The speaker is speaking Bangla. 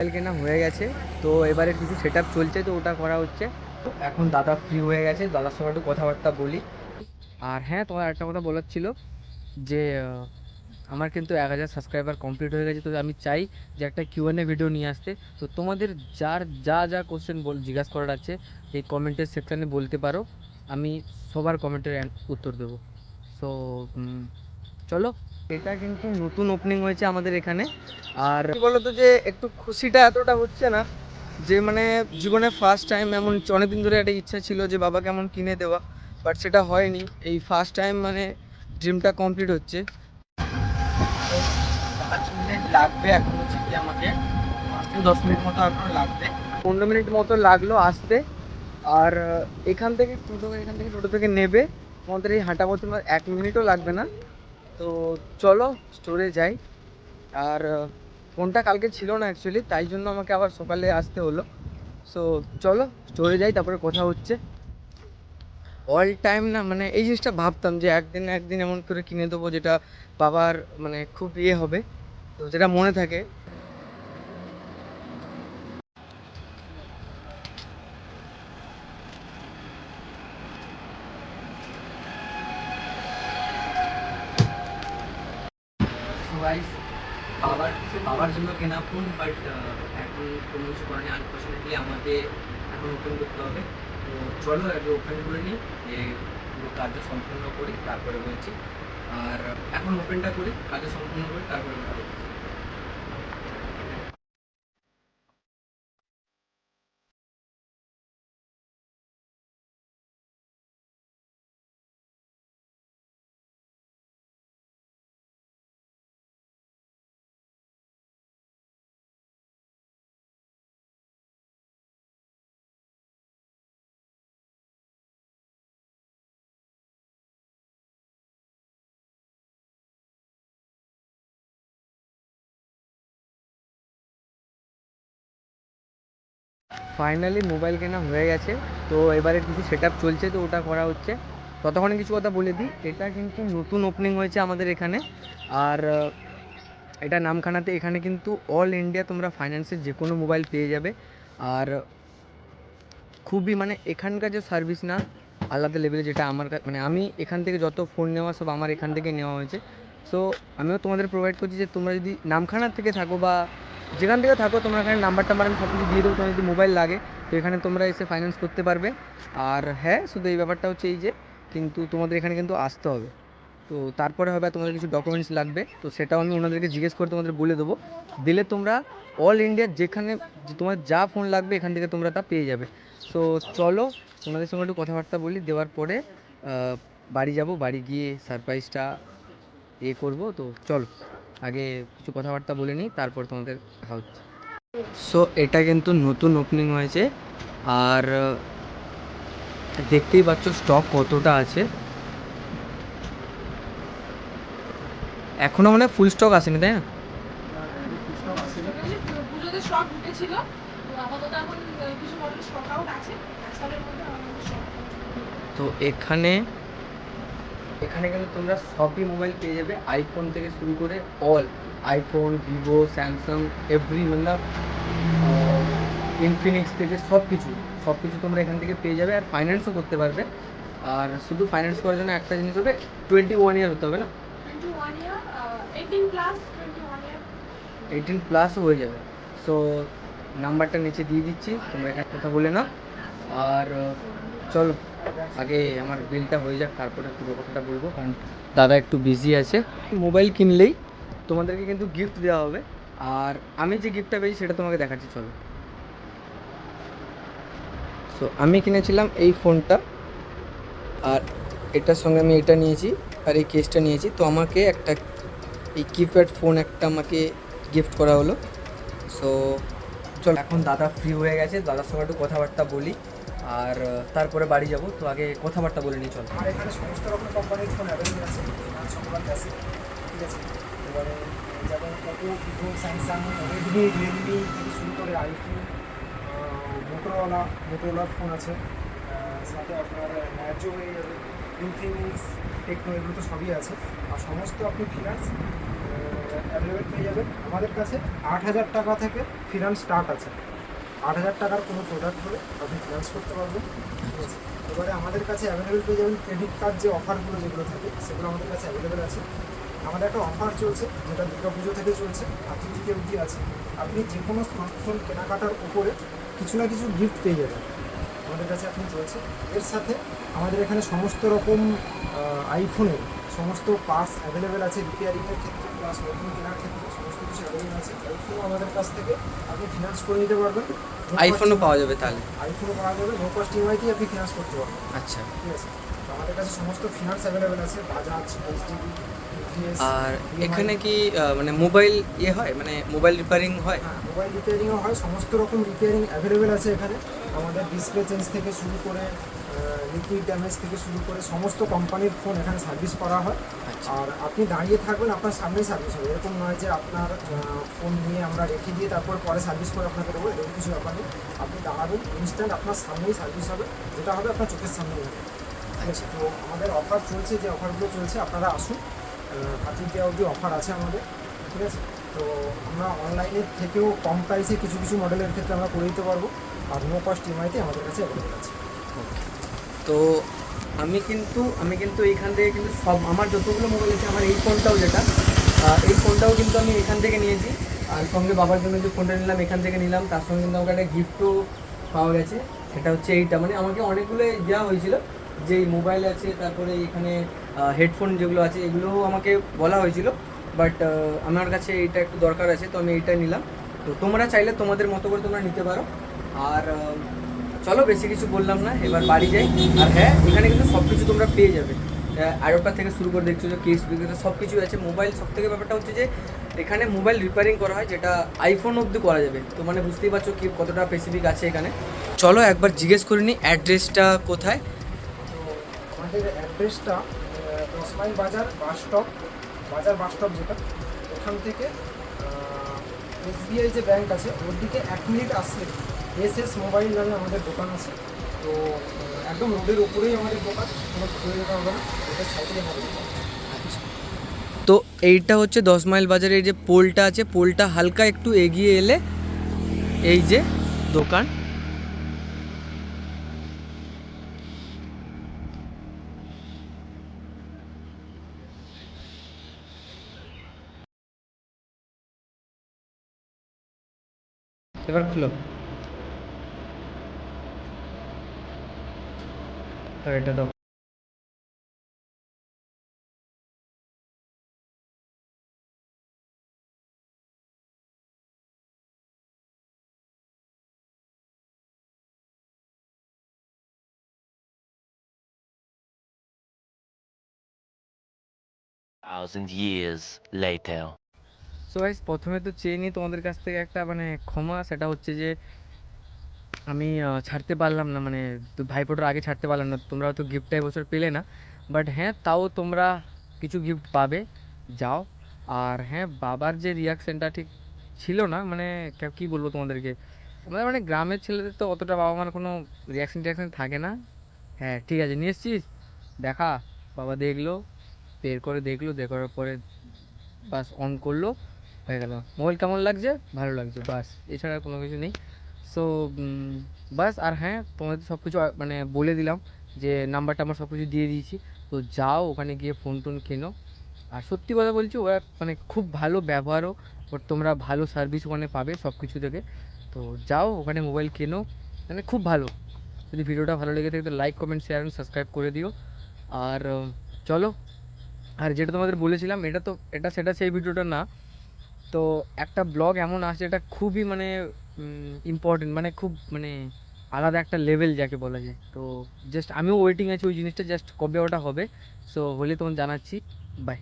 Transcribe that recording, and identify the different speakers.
Speaker 1: মোবাইল কেনা হয়ে গেছে, তো এবারে কিছু সেট আপ চলছে, তো ওটা করা হচ্ছে। তো এখন দাদা ফ্রি হয়ে গেছে, দাদার সঙ্গে একটু কথাবার্তা বলি। আর হ্যাঁ, তোমার একটা কথা বলার ছিল যে আমার কিন্তু 1000 সাবস্ক্রাইবার কমপ্লিট হয়ে গেছে। তো আমি চাই যে একটা কিউএনএ ভিডিও নিয়ে আসতে। তো তোমাদের যার যা যা কোশ্চেন জিজ্ঞাসা করার আছে এই কমেন্টের সেকশানে বলতে পারো, আমি সবার কমেন্টের উত্তর দেবো। সো চলো, এটা কিন্তু নতুন ওপেনিং হয়েছে আমাদের এখানে। আর কি বলতো যে একটু খুশিটা এতটা হচ্ছে না, যে মানে জীবনে ফার্স্ট টাইম এমন অনেকদিন ধরে একটা ইচ্ছা ছিল যে বাবাকে এমন কিনে দেওয়া, বাট সেটা হয়নি। এই ফার্স্ট টাইম মানে ড্রিমটা কমপ্লিট হচ্ছে। 5 মিনিট লাগবে এখন হচ্ছে কি আমাকে, 5 থেকে 10 মিনিট মতো এখনো লাগবে, 15 মিনিট মতো লাগলো আসতে। আর এখান থেকে টোটো থেকে নেবে, আমাদের এই হাঁটা পথে 1 মিনিটও লাগবে না। তো চলো স্টোরে যাই। আর ফোনটা কালকে ছিল না অ্যাকচুয়ালি, তাই জন্য আমাকে আবার সকালে আসতে হলো। সো চলো স্টোরে যাই, তারপরে কথা হচ্ছে। অল টাইম না মানে এই জিনিসটা ভাবতাম যে একদিন না একদিন এমন করে কিনে দেবো যেটা বাবার মানে খুব ইয়ে হবে, তো যেটা মনে থাকে। গাইস, বাবার বাবার জন্য কেনা ফোন, বাট এখন কোনো কিছু করেনি, আনফর্চুনেটলি আমাকে এখন ওপেন করতে হবে। তো চলো আগে ওপেন করে নিই, যে পুরো কাজটা সম্পূর্ণ করি তারপরে বলছি। আর এখন ওপেনটা করি, কাজটা সম্পূর্ণ করি তারপরে বলছি। ফাইনালি মোবাইল কেনা হয়ে গেছে, তো এবারে কিছু সেট আপ চলছে, তো ওটা করা হচ্ছে। ততক্ষণে কিছু কথা বলে দিই, এটা কিন্তু নতুন ওপেনিং হয়েছে আমাদের এখানে। আর এটা নামখানাতে, এখানে কিন্তু অল ইন্ডিয়া তোমরা ফাইন্যান্সের যে কোনো মোবাইল পেয়ে যাবে। আর খুবই মানে এখানকার যে সার্ভিস না, আলাদা লেভেলে, যেটা আমার মানে আমি এখান থেকে যত ফোন নেওয়া সব আমার এখান থেকে নেওয়া হয়েছে। সো আমিও তোমাদের প্রোভাইড করছি যে তোমরা যদি নামখানার থেকে থাকো বা যেখান থেকে থাকো, তোমরা এখানে নাম্বার টাম্বার আমি সব কিছু দিয়ে দেবো, তোমার যদি মোবাইল লাগে তো এখানে তোমরা এসে ফাইন্যান্স করতে পারবে। আর হ্যাঁ, শুধু এই ব্যাপারটা হচ্ছে এই যে, কিন্তু তোমাদের এখানে কিন্তু আসতে হবে। তো তারপরে হবে তোমাদের কিছু ডকুমেন্টস লাগবে, তো সেটাও আমি ওনাদেরকে জিজ্ঞেস করে তোমাদের বলে দেবো। দিলে তোমরা অল ইন্ডিয়ার যেখানে তোমার যা ফোন লাগবে এখান থেকে তোমরা তা পেয়ে যাবে। সো চলো ওনাদের সঙ্গে একটু কথাবার্তা বলি, দেওয়ার পরে বাড়ি যাব, বাড়ি গিয়ে সারপ্রাইজটা করবো। তো চলো আগে কিছু কথাবার্তা বলে নিই, তারপর তোমাদের দেখা হচ্ছে। সো এটা কিন্তু নতুন ওপেনিং হয়েছে, আর দেখতেই পাচ্ছ স্টক কতটা আছে। এখনও মানে ফুল স্টক আসেনি, তাই না? তো এখানে এখানে কিন্তু তোমরা সবই মোবাইল পেয়ে যাবে, আইফোন থেকে শুরু করে all iPhone, Vivo, Samsung, every মানে ইনফিনিক্স থেকে সব কিছু তোমরা এখান থেকে পেয়ে যাবে। আর ফাইন্যান্সও করতে পারবে। আর শুধু ফাইন্যান্স করার জন্য একটা জিনিস হবে, 21 ইয়ার হতে হবে না, 18+ হয়ে যাবে। সো নাম্বারটা নিচে দিয়ে দিচ্ছি, তোমরা এখানে কথা বলে নাও। আর চলো আগে আমার বিলটা হয়ে যাক, তারপরে পুরো কথাটা বলবো, কারণ দাদা একটু বিজি আছে। মোবাইল কিনলেই তোমাদেরকে কিন্তু গিফট দেওয়া হবে, আর আমি যে গিফটটা পেয়েছি সেটা তোমাকে দেখাচ্ছি, চলো। সো আমি কিনেছিলাম এই ফোনটা, আর এটার সঙ্গে আমি এটা নিয়েছি, আর এই কেসটা নিয়েছি। তো আমাকে একটা এই কিপ্যাড ফোন একটা আমাকে গিফট করা হলো। সো চল, এখন দাদা ফ্রি হয়ে গেছে, দাদার সঙ্গে একটু কথাবার্তা বলি। আর তারপরে বাড়ি যাব, তো আগে কথাবার্তা বলে নিই, চল।
Speaker 2: আর এখানে সমস্ত রকম কোম্পানির ফোন অ্যাভেলেবেল আছে, ফিনান্স উপলব্ধ আছে, ঠিক আছে। এবারে যেমন Oppo, Vivo, Samsung, Redmi, Realme থেকে শুরু করে আইফোন, মোটোরোলার ফোন আছে, সাথে আপনার ন্যাচো হয়ে যাবে, ইনফিনিক্স, টেকনো, এগুলো তো সবই আছে। আর সমস্ত আপনি ফিনান্স অ্যাভেলেবেল পেয়ে যাবেন আমাদের কাছে। 8,000 টাকা থেকে ফিনান্স স্টার্ট আছে। 8,000 টাকার কোনো প্রোডাক্ট হলে আপনি ফিনান্স করতে পারবেন, ঠিক আছে। এবারে আমাদের কাছে অ্যাভেলেবেল পেয়ে যাবেন ক্রেডিট কার্ড, যে অফারগুলো যেগুলো থাকে সেগুলো আমাদের কাছে অ্যাভেলেবেল আছে। আমাদের একটা অফার চলছে যেটা দুর্গা পুজো থেকে চলছে, 8 অবধি আছে। আপনি যে কোনো স্মার্টফোন কেনাকাটার উপরে কিছু না কিছু গিফট পেয়ে যাবেন আমাদের কাছে এখন চলছে। এর সাথে আমাদের এখানে সমস্ত রকম আইফোনের সমস্ত পার্টস অ্যাভেলেবেল আছে, রিপেয়ারিংয়ের ক্ষেত্রে প্লাস নতুন কেনার ক্ষেত্রে সমস্ত কিছু অ্যাভেলেবেল আছে। আইফোনও আমাদের কাছ থেকে আপনি ফিনান্স করে নিতে পারবেন।
Speaker 1: আইফোনও পাওয়া যাবে তাহলে?
Speaker 2: আইফোনও পাওয়া যাবে, নো কস্ট ইএমআইতেই আপনি ফিনান্স করতে পারবেন।
Speaker 1: আচ্ছা।
Speaker 2: ঠিক আছে, তো আমাদের কাছে সমস্ত ফিনান্স অ্যাভেলেবেল আছে, বাজাজ, এইচডিবি, টিভিএস।
Speaker 1: আর এখানে কি মানে মোবাইল ইয়ে হয়, মানে মোবাইল রিপেয়ারিং হয়?
Speaker 2: হ্যাঁ, মোবাইল রিপেয়ারিংও হয়, সমস্ত রকম রিপেয়ারিং অ্যাভেলেবেল আছে এখানে। আমাদের ডিসপ্লে চেঞ্জ থেকে শুরু করে লিকুইড ড্যামেজ থেকে শুরু করে সমস্ত কোম্পানির ফোন এখানে সার্ভিস করা হয়।
Speaker 1: আচ্ছা।
Speaker 2: আর আপনি দাঁড়িয়ে থাকবেন, আপনার সামনেই সার্ভিস হবে, এরকম নয় যে আপনার ফোন নিয়ে আমরা রেখে দিয়ে তারপর পরে সার্ভিস করে আপনাকে দেবো, এরকম কিছু ব্যাপার নেই। আপনি দাঁড়াবেন, ইনস্ট্যান্ট আপনার সামনেই সার্ভিস হবে, যেটা হবে আপনার চোখের সামনেই হবে। ঠিক আছে, তো আমাদের অফার চলছে, যে অফারগুলো চলছে আপনারা আসুন, 30 অবধি অফার আছে আমাদের। ঠিক আছে, তো আমরা অনলাইনের থেকেও কম প্রাইসে কিছু কিছু মডেলের ক্ষেত্রে আমরা করে দিতে পারবো, আর নো কস্ট ইএমআইতে আমাদের কাছে অ্যাভেলেবেল আছে।
Speaker 1: তো আমি কিন্তু এইখান থেকে কিন্তু সব আমার যতগুলো মোবাইল আছে, আমার এই ফোনটাও যেটা, এই ফোনটাও কিন্তু আমি এখান থেকে নিয়েছি। আর সঙ্গে বাবার জন্য যে ফোনটা নিলাম এখান থেকে নিলাম, তার সঙ্গে কিন্তু আমাকে একটা গিফটও পাওয়া গেছে। সেটা হচ্ছে এইটা, মানে আমাকে অনেকগুলো দেওয়া হয়েছিল, যে মোবাইল আছে, তারপরে এখানে হেডফোন যেগুলো আছে এগুলোও আমাকে বলা হয়েছিল, বাট আমার কাছে এইটা একটু দরকার আছে, তো আমি এইটা নিলাম। তো তোমরা চাইলে তোমাদের মতো করে তোমরা নিতে পারো। আর চলো, বেশি কিছু বললাম না, এবার বাড়ি যাই। আর হ্যাঁ, এখানে কিন্তু সব কিছু তোমরা পেয়ে যাবে, আয়োটা থেকে শুরু করে দেখছো যে কেস বিক্রেতা সব কিছু আছে। মোবাইল সব থেকে ব্যাপারটা হচ্ছে যে এখানে মোবাইল রিপেয়ারিং করা হয়, যেটা আইফোন অবধি করা যাবে। তো মানে বুঝতেই পারছো কি কতটা স্পেসিফিক আছে এখানে। চলো একবার জিজ্ঞেস করে নিই অ্যাড্রেসটা কোথায়।
Speaker 2: তো আমাদের অ্যাড্রেসটা 10 মাইল বাজার বাস স্টপ, বাস স্টপ যেটা, ওখান থেকে এসবিআই যে ব্যাংক আছে ওর দিকে 1 মিনিট আসলে এসএস মোবাইল নামে আমাদের দোকান আছে। তো একদম রোডের ওপরেই আমাদের দোকান, কোনো ঘুরে যেতে হবে না, রোডের সাইডেই আমাদের দোকান।
Speaker 1: তো এইটা হচ্ছে 10 মাইল বাজারের যে পোলটা আছে, পোলটা হালকা একটু এগিয়ে এলে এই যে দোকান। এবার খুলো, তো এটা দাও।
Speaker 3: Thousand years later.
Speaker 1: So guys, প্রথমে তো চেয়ে নিই তোমাদের কাছ থেকে একটা মানে ক্ষমা, সেটা হচ্ছে যে আমি ছাড়তে পারলাম না, মানে তো ভাইফোঁটার আগে ছাড়তে পারলাম না। তোমরা তো গিফটটা এবছর পেলে না, বাট হ্যাঁ তাও তোমরা কিছু গিফট পাবে, যাও। আর হ্যাঁ, বাবার যে রিয়াকশানটা ঠিক ছিল না, মানে কী বলবো তোমাদেরকে, আমাদের মানে গ্রামের ছেলেদের তো অতটা বাবা মার কোনো রিয়াকশান টিয়াকশান থাকে না। হ্যাঁ ঠিক আছে, নিয়ে এসছিস, দেখা। বাবা দেখলো, বের করে দেখলো, দেখার পরে বাস অন করলো, হয়ে গেল। মোবাইল কেমন লাগছে, ভালো লাগছে, বাস, এছাড়া কোনো কিছু নেই। সো বাস। আর হ্যাঁ, তোমাদের সব কিছু মানে বলে দিলাম, যে নাম্বারটা আমার সব কিছু দিয়ে দিয়েছি। তো যাও ওখানে গিয়ে ফোন টোন কেনো। আর সত্যি কথা বলছি, ওরা মানে খুব ভালো ব্যবহারও, ওর তোমরা ভালো সার্ভিস ওখানে পাবে সব কিছু থেকে। তো যাও ওখানে মোবাইল কেনো, মানে খুব ভালো। যদি ভিডিওটা ভালো লেগে থাকে তো লাইক কমেন্ট শেয়ার এবং সাবস্ক্রাইব করে দিও। আর চলো। আর যেটা তোমাদের বলেছিলাম, এটা সেটা সেই ভিডিওটা না। তো একটা ব্লগ এমন আসছে, এটা খুবই মানে ইম্পর্টেন্ট, মানে খুব মানে আলাদা একটা লেভেল যাকে বলা যায়। তো জাস্ট আমিও ওয়েটিং আছি ওই জিনিসটা, জাস্ট কবে ওটা হবে। সো হলে তোমার জানাচ্ছি। বাই।